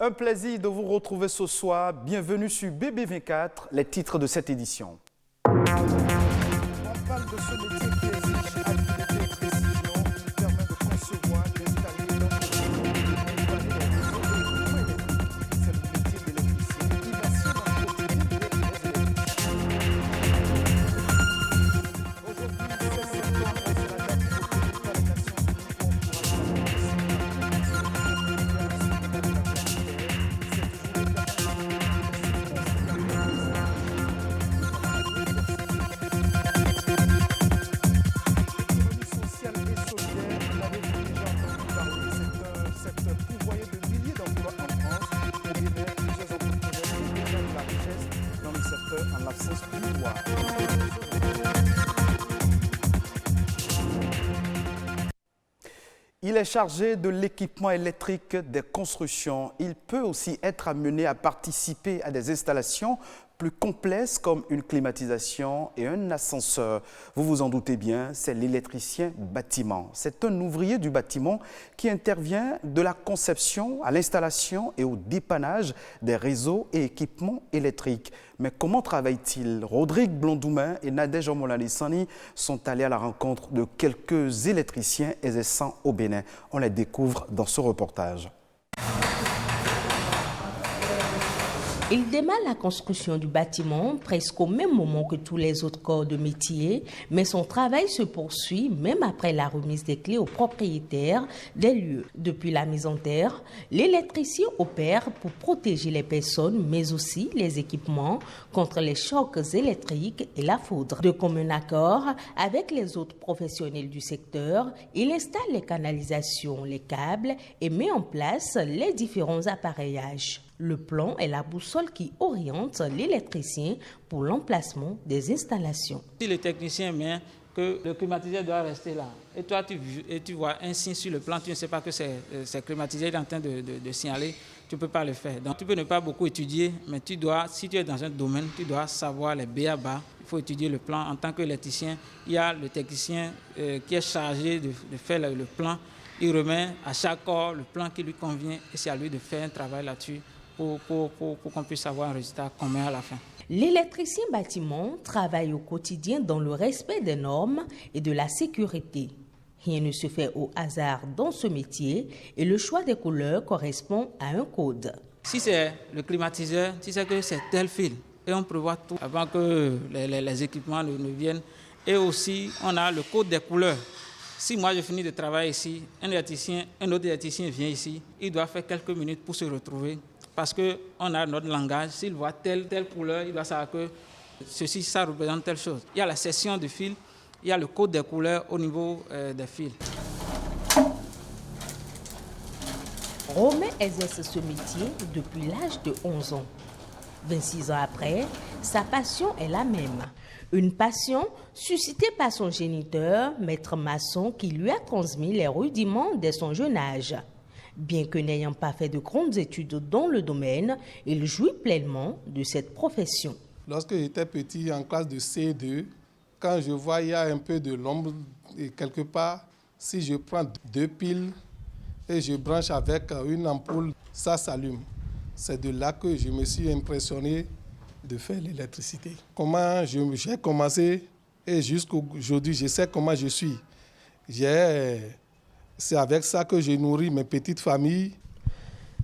Un plaisir de vous retrouver ce soir. Bienvenue sur BB24, les titres de cette édition. On parle de ce métier qui exige habileté et précision, qui permet de concevoir, d'installer, c'est le métier d'électricien. Innovation dans le quotidien des électriciens. Aujourd'hui, 16 septembre, c'est la date retenue par les Nations Unies pour Il est chargé de l'équipement électrique des constructions. Il peut aussi être amené à participer à des installations plus complexes comme une climatisation et un ascenseur. Vous vous en doutez bien, c'est l'électricien bâtiment. C'est un ouvrier du bâtiment qui intervient de la conception à l'installation et au dépannage des réseaux et équipements électriques. Mais comment travaille-t-il? Rodrigue Blondoumain et Nadège Omolani-Sani sont allés à la rencontre de quelques électriciens exerçant au Bénin. On les découvre dans ce reportage. Il démarre la construction du bâtiment presque au même moment que tous les autres corps de métier, mais son travail se poursuit même après la remise des clés aux propriétaires des lieux. Depuis la mise en terre, l'électricien opère pour protéger les personnes, mais aussi les équipements contre les chocs électriques et la foudre. De commun accord avec les autres professionnels du secteur, il installe les canalisations, les câbles et met en place les différents appareillages. Le plan est la boussole qui oriente l'électricien pour l'emplacement des installations. Si le technicien met que le climatiseur doit rester là, et toi tu vois un signe sur le plan, tu ne sais pas que c'est climatiseur, il est en train de signaler, tu ne peux pas le faire. Donc tu peux ne pas beaucoup étudier, mais tu dois, si tu es dans un domaine, tu dois savoir les b.a.-ba. Il faut étudier le plan. En tant qu'électricien, il y a le technicien qui est chargé de faire le plan. Il remet à chaque corps le plan qui lui convient et c'est à lui de faire un travail là-dessus. Pour qu'on puisse avoir un résultat commun à la fin. L'électricien bâtiment travaille au quotidien dans le respect des normes et de la sécurité. Rien ne se fait au hasard dans ce métier et le choix des couleurs correspond à un code. Si c'est le climatiseur, tu sais que c'est tel fil et on prévoit tout avant que les équipements ne viennent. Et aussi, on a le code des couleurs. Si moi je finis de travailler ici, un autre électricien vient ici, il doit faire quelques minutes pour se retrouver. Parce qu'on a notre langage, s'il voit telle couleur, il doit savoir que ceci, ça représente telle chose. Il y a la section de fil, il y a le code des couleurs au niveau des fils. Romain exerce ce métier depuis l'âge de 11 ans. 26 ans après, sa passion est la même. Une passion suscitée par son géniteur, maître maçon, qui lui a transmis les rudiments dès son jeune âge. Bien que n'ayant pas fait de grandes études dans le domaine, il jouit pleinement de cette profession. Lorsque j'étais petit, en classe de CE2, quand je vois il y a un peu de l'ombre et quelque part, si je prends 2 piles et je branche avec une ampoule, ça s'allume. C'est de là que je me suis impressionné de faire l'électricité. Comment j'ai commencé et jusqu'aujourd'hui, je sais comment je suis. C'est avec ça que je nourris mes petites familles.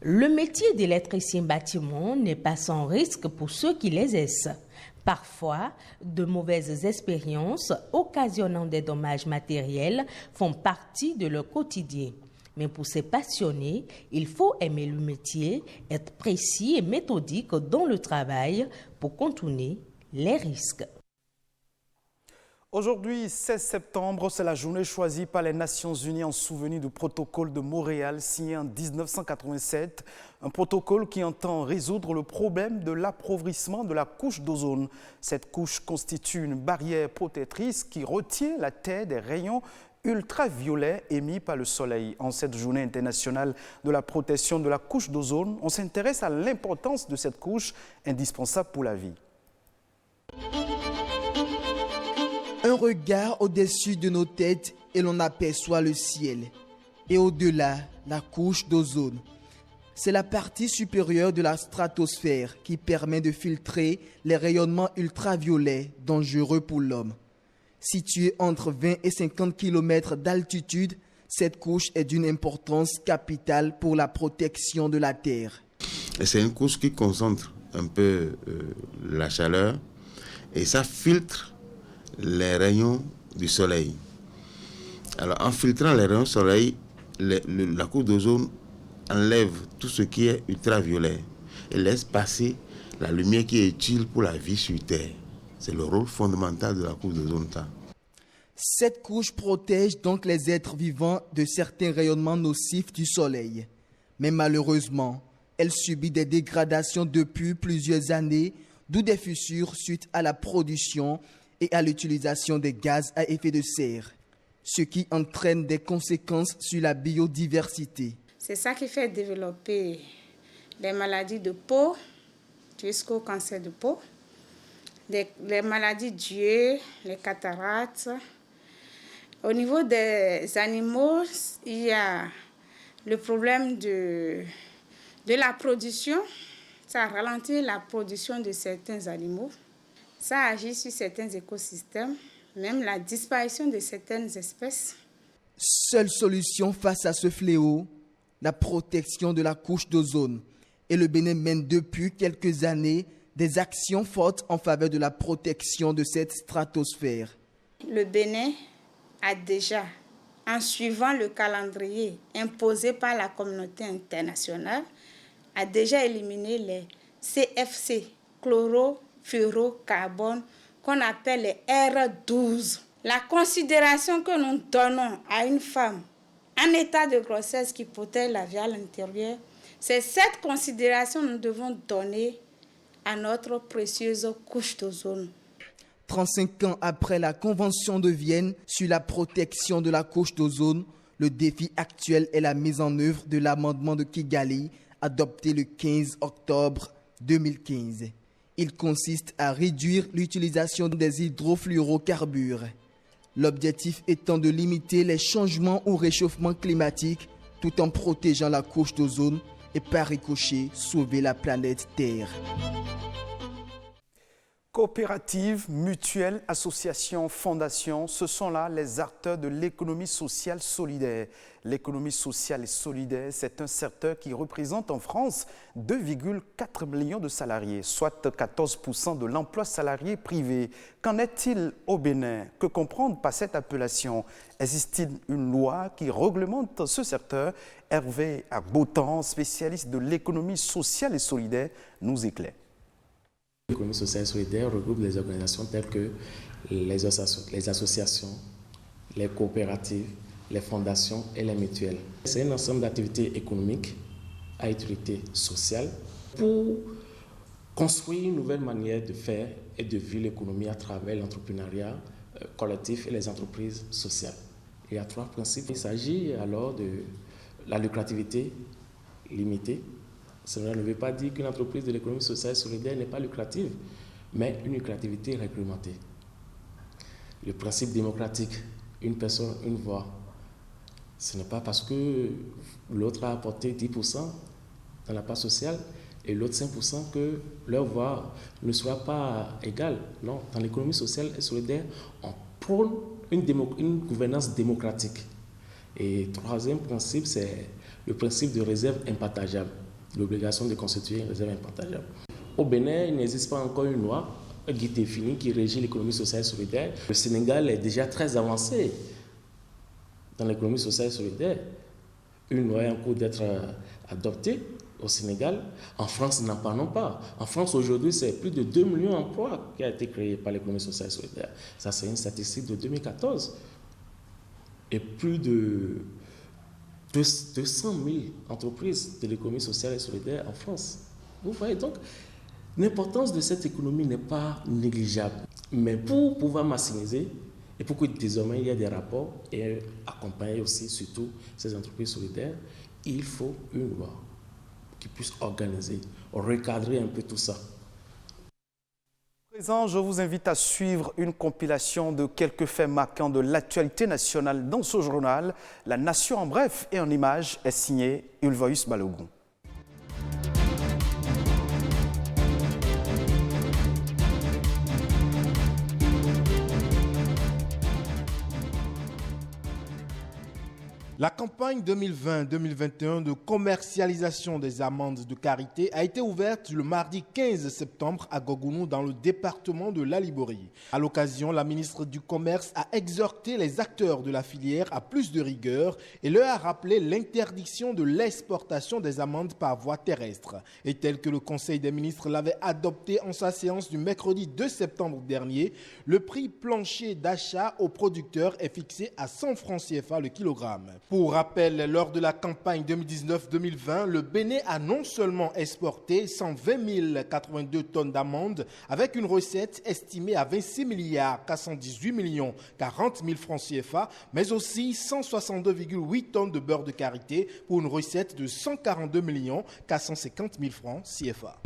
Le métier d'électricien bâtiment n'est pas sans risque pour ceux qui l'exercent. Parfois, de mauvaises expériences occasionnant des dommages matériels font partie de leur quotidien. Mais pour ces passionnés, il faut aimer le métier, être précis et méthodique dans le travail pour contourner les risques. Aujourd'hui, 16 septembre, c'est la journée choisie par les Nations Unies en souvenir du protocole de Montréal signé en 1987. Un protocole qui entend résoudre le problème de l'appauvrissement de la couche d'ozone. Cette couche constitue une barrière protectrice qui retient la Terre des rayons ultraviolets émis par le soleil. En cette journée internationale de la protection de la couche d'ozone, on s'intéresse à l'importance de cette couche indispensable pour la vie. Un regard au-dessus de nos têtes et l'on aperçoit le ciel. Et au-delà, la couche d'ozone. C'est la partie supérieure de la stratosphère qui permet de filtrer les rayonnements ultraviolets dangereux pour l'homme. Située entre 20 et 50 km d'altitude, cette couche est d'une importance capitale pour la protection de la Terre. Et c'est une couche qui concentre un peu la chaleur et ça filtre les rayons du soleil. Alors en filtrant les rayons du soleil, la couche d'ozone enlève tout ce qui est ultraviolet et laisse passer la lumière qui est utile pour la vie sur Terre. C'est le rôle fondamental de la couche d'ozone. Cette couche protège donc les êtres vivants de certains rayonnements nocifs du soleil. Mais malheureusement, elle subit des dégradations depuis plusieurs années, d'où des fissures suite à la production et à l'utilisation des gaz à effet de serre, ce qui entraîne des conséquences sur la biodiversité. C'est ça qui fait développer les maladies de peau, jusqu'au cancer de peau, les maladies d'yeux, les cataractes. Au niveau des animaux, il y a le problème de la production. Ça ralentit la production de certains animaux. Ça agit sur certains écosystèmes, même la disparition de certaines espèces. Seule solution face à ce fléau, la protection de la couche d'ozone. Et le Bénin mène depuis quelques années des actions fortes en faveur de la protection de cette stratosphère. Le Bénin a déjà, en suivant le calendrier imposé par la communauté internationale, a déjà éliminé les CFC, chlorofluorocarbone, qu'on appelle les R12. La considération que nous donnons à une femme en état de grossesse qui protège la vie à l'intérieur, c'est cette considération que nous devons donner à notre précieuse couche d'ozone. 35 ans après la Convention de Vienne sur la protection de la couche d'ozone, le défi actuel est la mise en œuvre de l'amendement de Kigali adopté le 15 octobre 2015. Il consiste à réduire l'utilisation des hydrofluorocarbures. L'objectif étant de limiter les changements ou réchauffement climatique tout en protégeant la couche d'ozone et par ricochet sauver la planète Terre. Coopératives, mutuelles, associations, fondations, ce sont là les acteurs de l'économie sociale solidaire. L'économie sociale et solidaire, c'est un secteur qui représente en France 2,4 millions de salariés, soit 14% de l'emploi salarié privé. Qu'en est-il au Bénin? Que comprendre par cette appellation? Existe-t-il une loi qui réglemente ce secteur? Hervé Agbotan, spécialiste de l'économie sociale et solidaire, nous éclaire. L'économie sociale et solidaire regroupe les organisations telles que les associations, les coopératives, les fondations et les mutuelles. C'est un ensemble d'activités économiques à utilité sociale pour construire une nouvelle manière de faire et de vivre l'économie à travers l'entrepreneuriat collectif et les entreprises sociales. Il y a 3 principes. Il s'agit alors de la lucrativité limitée. Cela ne veut pas dire qu'une entreprise de l'économie sociale et solidaire n'est pas lucrative, mais une lucrativité réglementée. Le principe démocratique, une personne, une voix. Ce n'est pas parce que l'autre a apporté 10% dans la part sociale et l'autre 5% que leur voix ne soit pas égale. Non, dans l'économie sociale et solidaire, on prône une gouvernance démocratique. Et 3e principe, c'est le principe de réserve impartageable. L'obligation de constituer une réserve impartageable. Au Bénin, il n'existe pas encore une loi qui définit, qui régit l'économie sociale et solidaire. Le Sénégal est déjà très avancé dans l'économie sociale et solidaire. Une loi est en cours d'être adoptée au Sénégal. En France, n'en parlons pas. En France, aujourd'hui, c'est plus de 2 millions d'emplois qui ont été créés par l'économie sociale et solidaire. Ça, c'est une statistique de 2014. Et plus de 200 000 entreprises de l'économie sociale et solidaire en France. Vous voyez donc, l'importance de cette économie n'est pas négligeable. Mais pour pouvoir maximiser, et pour que désormais il y ait des rapports et accompagner aussi surtout ces entreprises solidaires, il faut une loi qui puisse organiser, recadrer un peu tout ça. Présent, je vous invite à suivre une compilation de quelques faits marquants de l'actualité nationale dans ce journal. La Nation en bref et en images est signée Ulvaeus Balogun. La campagne 2020-2021 de commercialisation des amandes de karité a été ouverte le mardi 15 septembre à Gogounou dans le département de l'Aliborie. À l'occasion, la ministre du Commerce a exhorté les acteurs de la filière à plus de rigueur et leur a rappelé l'interdiction de l'exportation des amandes par voie terrestre. Et tel que le Conseil des ministres l'avait adopté en sa séance du mercredi 2 septembre dernier, le prix plancher d'achat aux producteurs est fixé à 100 francs CFA le kilogramme. Pour rappel, lors de la campagne 2019-2020, le Bénin a non seulement exporté 120 082 tonnes d'amandes avec une recette estimée à 26 milliards 418 millions 40 000 francs CFA, mais aussi 162,8 tonnes de beurre de karité pour une recette de 142 millions 450 000 francs CFA.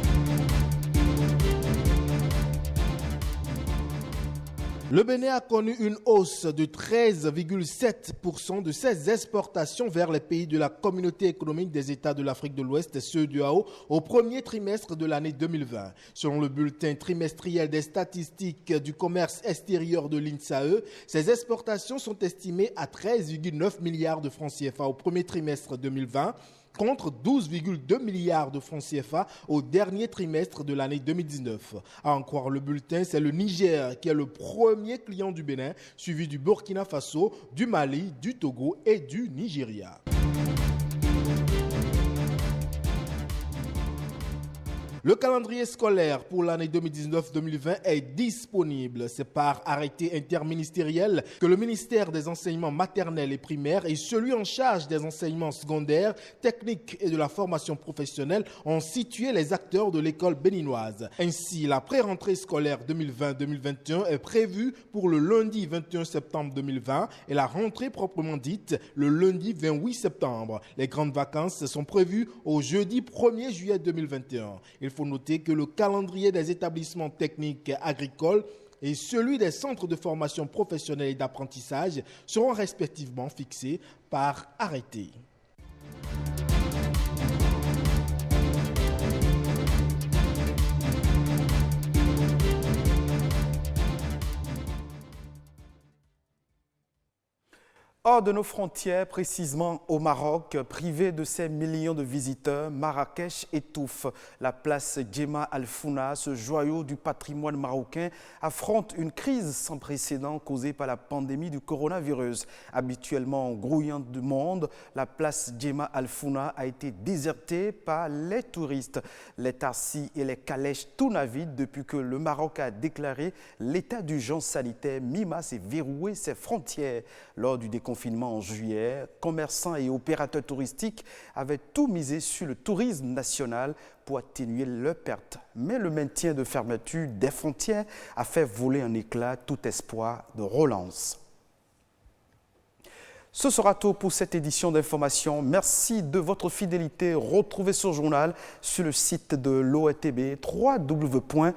Le Bénin a connu une hausse de 13,7% de ses exportations vers les pays de la Communauté économique des États de l'Afrique de l'Ouest, CEDEAO, au premier trimestre de l'année 2020. Selon le bulletin trimestriel des statistiques du commerce extérieur de l'INSAE, ces exportations sont estimées à 13,9 milliards de francs CFA au premier trimestre 2020, contre 12,2 milliards de francs CFA au dernier trimestre de l'année 2019. À en croire le bulletin, c'est le Niger qui est le premier client du Bénin, suivi du Burkina Faso, du Mali, du Togo et du Nigeria. Le calendrier scolaire pour l'année 2019-2020 est disponible. C'est par arrêté interministériel que le ministère des enseignements maternels et primaires et celui en charge des enseignements secondaires, techniques et de la formation professionnelle ont situé les acteurs de l'école béninoise. Ainsi, la pré-rentrée scolaire 2020-2021 est prévue pour le lundi 21 septembre 2020 et la rentrée proprement dite le lundi 28 septembre. Les grandes vacances sont prévues au jeudi 1er juillet 2021. Il faut noter que le calendrier des établissements techniques agricoles et celui des centres de formation professionnelle et d'apprentissage seront respectivement fixés par arrêté. Hors de nos frontières, précisément au Maroc, privé de ses millions de visiteurs, Marrakech étouffe. La place Djema Al-Founa, ce joyau du patrimoine marocain, affronte une crise sans précédent causée par la pandémie du coronavirus. Habituellement grouillante du monde, la place Djema Al-Founa a été désertée par les touristes. Les taxis et les calèches tout naviguent depuis que le Maroc a déclaré l'état d'urgence sanitaire, mi-mars et verrouillé ses frontières. Lors du déconfinement en juillet, commerçants et opérateurs touristiques avaient tout misé sur le tourisme national pour atténuer leurs pertes. Mais le maintien de fermeture des frontières a fait voler en éclats tout espoir de relance. Ce sera tout pour cette édition d'information. Merci de votre fidélité. Retrouvez ce journal sur le site de l'ORTB, www.ortb.bj.